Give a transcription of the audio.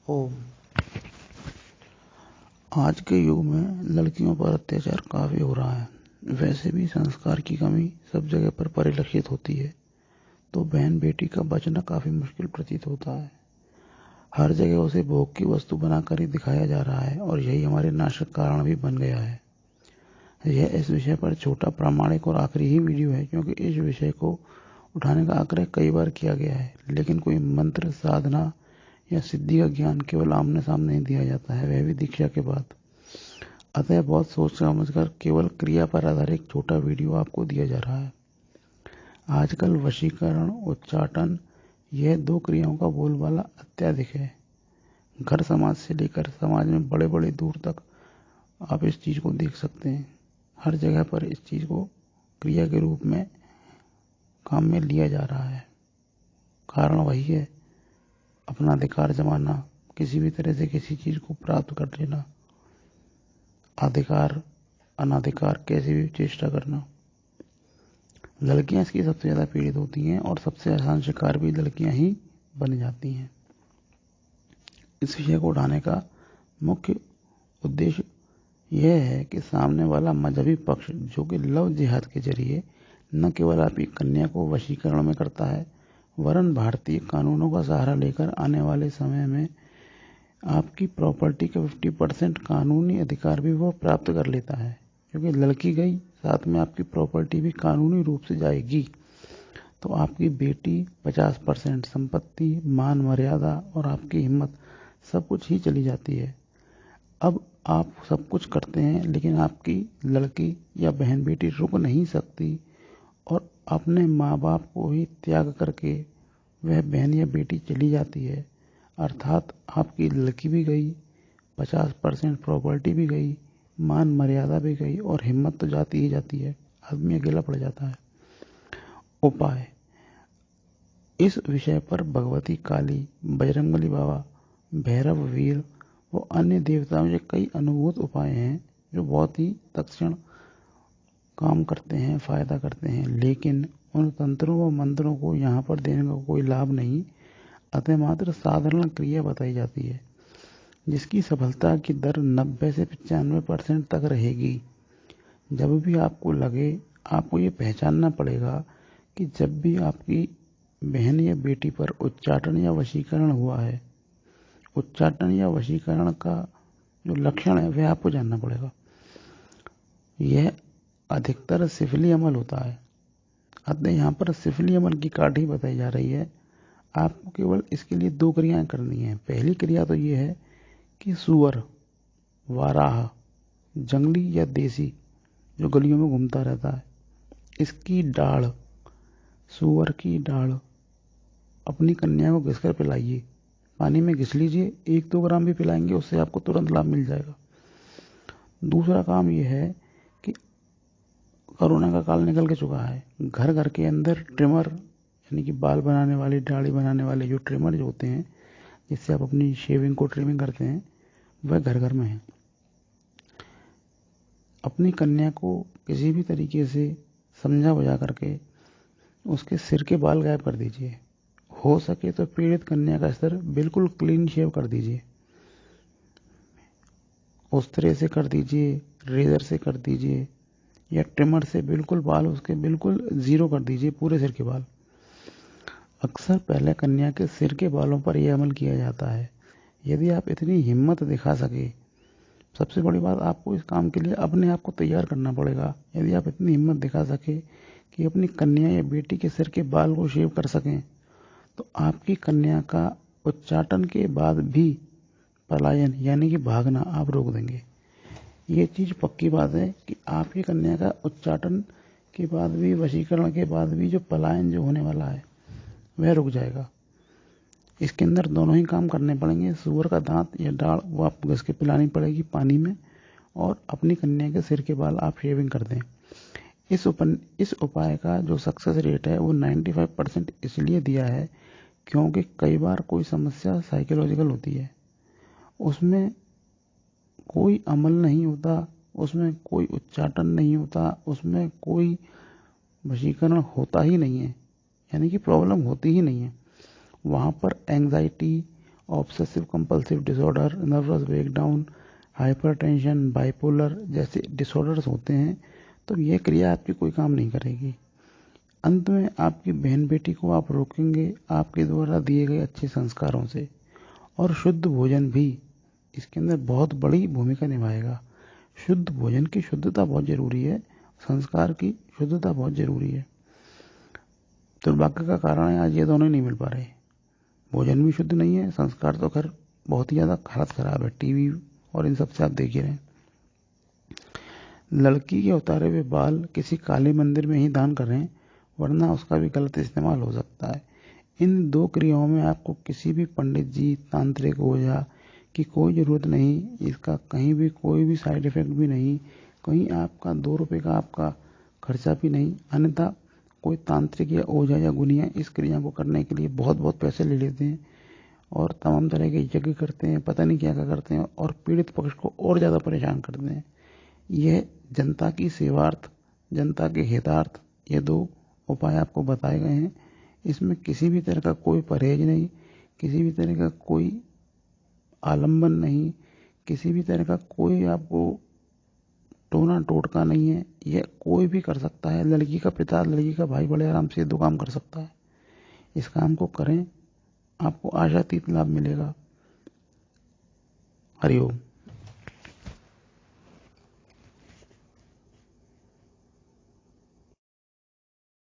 ओम। आज के युग में लड़कियों पर अत्याचार काफी हो रहा है। वैसे भी संस्कार की कमी सब जगह पर परिलक्षित होती है, तो बहन बेटी का बचना काफी मुश्किल प्रतीत होता है। हर जगह उसे भोग की वस्तु बनाकर ही दिखाया जा रहा है और यही हमारे नाशक कारण भी बन गया है। यह इस विषय पर छोटा, प्रामाणिक और आखिरी ही वीडियो है, क्योंकि इस विषय को उठाने का आग्रह कई बार किया गया है, लेकिन कोई मंत्र, साधना या सिद्धि का ज्ञान केवल आमने सामने नहीं दिया जाता है, वह भी दीक्षा के बाद। अतः बहुत सोच समझकर केवल क्रिया पर आधारित एक छोटा वीडियो आपको दिया जा रहा है। आजकल वशीकरण, उच्चाटन, यह दो क्रियाओं का बोलबाला अत्यधिक है। घर समाज से लेकर समाज में बड़े बड़े दूर तक आप इस चीज को देख सकते हैं। हर जगह पर इस चीज को क्रिया के रूप में काम में लिया जा रहा है। कारण वही है, अपना अधिकार जमाना, किसी भी तरह से किसी चीज को प्राप्त कर लेना, अधिकार अनाधिकार कैसे भी चेष्टा करना। लड़कियां इसकी सबसे ज्यादा पीड़ित होती हैं और सबसे आसान शिकार भी लड़कियां ही बन जाती हैं। इस विषय को उठाने का मुख्य उद्देश्य यह है कि सामने वाला मजहबी पक्ष, जो कि लव जिहाद के जरिए न केवल आपकी कन्या को वशीकरण में करता है, वरन भारतीय कानूनों का सहारा लेकर आने वाले समय में आपकी प्रॉपर्टी का 50% कानूनी अधिकार भी वो प्राप्त कर लेता है। क्योंकि लड़की गई, साथ में आपकी प्रॉपर्टी भी कानूनी रूप से जाएगी, तो आपकी बेटी 50% संपत्ति, मान मर्यादा और आपकी हिम्मत सब कुछ ही चली जाती है। अब आप सब कुछ करते हैं, लेकिन आपकी लड़की या बहन बेटी रुक नहीं सकती और अपने माँ बाप को ही त्याग करके वह बहन या बेटी चली जाती है। अर्थात आपकी लड़की भी गई, 50% प्रॉपर्टी भी गई, मान मर्यादा भी गई और हिम्मत तो जाती ही जाती है। आदमी अकेला पड़ जाता है। उपाय: इस विषय पर भगवती काली, बजरंगबली बाबा, भैरव वीर व अन्य देवताओं के कई अनुभूत उपाय हैं, जो बहुत ही तत्क्षण काम करते हैं, फायदा करते हैं, लेकिन उन तंत्रों व मंत्रों को यहाँ पर देने का कोई लाभ नहीं। अतः मात्र साधारण क्रिया बताई जाती है, जिसकी सफलता की दर 90 से 95% तक रहेगी। जब भी आपको लगे, आपको ये पहचानना पड़ेगा कि जब भी आपकी बहन या बेटी पर उच्चाटन या वशीकरण हुआ है, उच्चाटन या वशीकरण का जो लक्षण है वह आपको जानना पड़ेगा। यह अधिकतर सिफली अमल होता है। अतः यहाँ पर सिफली अमल की काठी बताई जा रही है। आपको केवल इसके लिए दो क्रियाएं करनी है। पहली क्रिया तो ये है कि सूअर, वाराह, जंगली या देसी जो गलियों में घूमता रहता है, इसकी डाढ़, सूअर की डाढ़ अपनी कन्या को घिसकर पिलाइए। पानी में घिस लीजिए, 1-2 ग्राम भी पिलाएंगे, उससे आपको तुरंत लाभ मिल जाएगा। दूसरा काम यह है कि कोरोना का काल निकल के चुका है। घर घर के अंदर ट्रिमर, यानी कि बाल बनाने वाले, दाढ़ी बनाने वाले जो ट्रिमर जो होते हैं, जिससे आप अपनी शेविंग को ट्रिमिंग करते हैं, वह घर घर में है। अपनी कन्या को किसी भी तरीके से समझा बुझा करके उसके सिर के बाल गायब कर दीजिए। हो सके तो पीड़ित कन्या का सिर बिल्कुल क्लीन शेव कर दीजिए। उस तरह से कर दीजिए, रेजर से कर दीजिए या ट्रिमर से बिल्कुल बाल उसके बिल्कुल जीरो कर दीजिए, पूरे सिर के बाल। अक्सर पहले कन्या के सिर के बालों पर यह अमल किया जाता है। यदि आप इतनी हिम्मत दिखा सके, सबसे बड़ी बात, आपको इस काम के लिए अपने आप को तैयार करना पड़ेगा। यदि आप इतनी हिम्मत दिखा सके कि अपनी कन्या या बेटी के सिर के बाल को शेव कर सकें, तो आपकी कन्या का उच्चाटन के बाद भी पलायन, यानी कि भागना, आप रोक देंगे। ये चीज पक्की बात है कि आपकी कन्या का उच्चाटन के बाद भी, वशीकरण के बाद भी जो पलायन जो होने वाला है वह रुक जाएगा। इसके अंदर दोनों ही काम करने पड़ेंगे। सूअर का दांत या डाढ़ वो आपको घिस के पिलानी पड़ेगी पानी में, और अपनी कन्या के सिर के बाल आप शेविंग कर दें। इस उपाय का जो सक्सेस रेट है वो 95% इसलिए दिया है क्योंकि कई बार कोई समस्या साइकोलॉजिकल होती है, उसमें कोई अमल नहीं होता, उसमें कोई उच्चाटन नहीं होता, उसमें कोई वशीकरण होता ही नहीं है, यानी कि प्रॉब्लम होती ही नहीं है। वहाँ पर anxiety obsessive compulsive disorder, nervous breakdown, hypertension, bipolar जैसे डिसऑर्डर्स होते हैं, तो यह क्रिया आपकी कोई काम नहीं करेगी। अंत में आपकी बहन बेटी को आप रोकेंगे आपके द्वारा दिए गए अच्छे संस्कारों से। और शुद्ध भोजन भी इसके अंदर बहुत बड़ी भूमिका निभाएगा। शुद्ध भोजन की शुद्धता बहुत जरूरी है, संस्कार की शुद्धता बहुत जरूरी है। दुर्भाग्य का कारण है आज ये दोनों नहीं मिल पा रहे। भोजन भी शुद्ध नहीं है, संस्कार तो खैर बहुत ही ज़्यादा हालत खराब है, टीवी और इन सब से आप देख ही रहे हैं। लड़की के उतारे हुए बाल किसी काली मंदिर में ही दान करें, वरना उसका भी गलत इस्तेमाल हो सकता है। इन दो क्रियाओं में आपको किसी भी पंडित जी, तांत्रिक, ओझा की कोई ज़रूरत नहीं। इसका कहीं भी कोई भी साइड इफेक्ट भी नहीं, कहीं आपका 2 रुपये का आपका खर्चा भी नहीं। अन्यथा कोई तांत्रिक या ओझा या गुनिया इस क्रिया को करने के लिए बहुत बहुत पैसे ले लेते हैं और तमाम तरह के यज्ञ करते हैं, पता नहीं क्या क्या करते हैं, और पीड़ित पक्ष को और ज़्यादा परेशान करते हैं। यह जनता की सेवार्थ, जनता के हितार्थ ये 2 उपाय आपको बताए गए हैं। इसमें किसी भी तरह का कोई परहेज नहीं, किसी भी तरह का कोई आलंबन नहीं, किसी भी तरह का कोई आपको टोना टोटका नहीं है। यह कोई भी कर सकता है। लड़की का पिता, लड़की का भाई बड़े आराम से 2 काम कर सकता है। इस काम को करें, आपको आशातीत लाभ मिलेगा। हरिओम।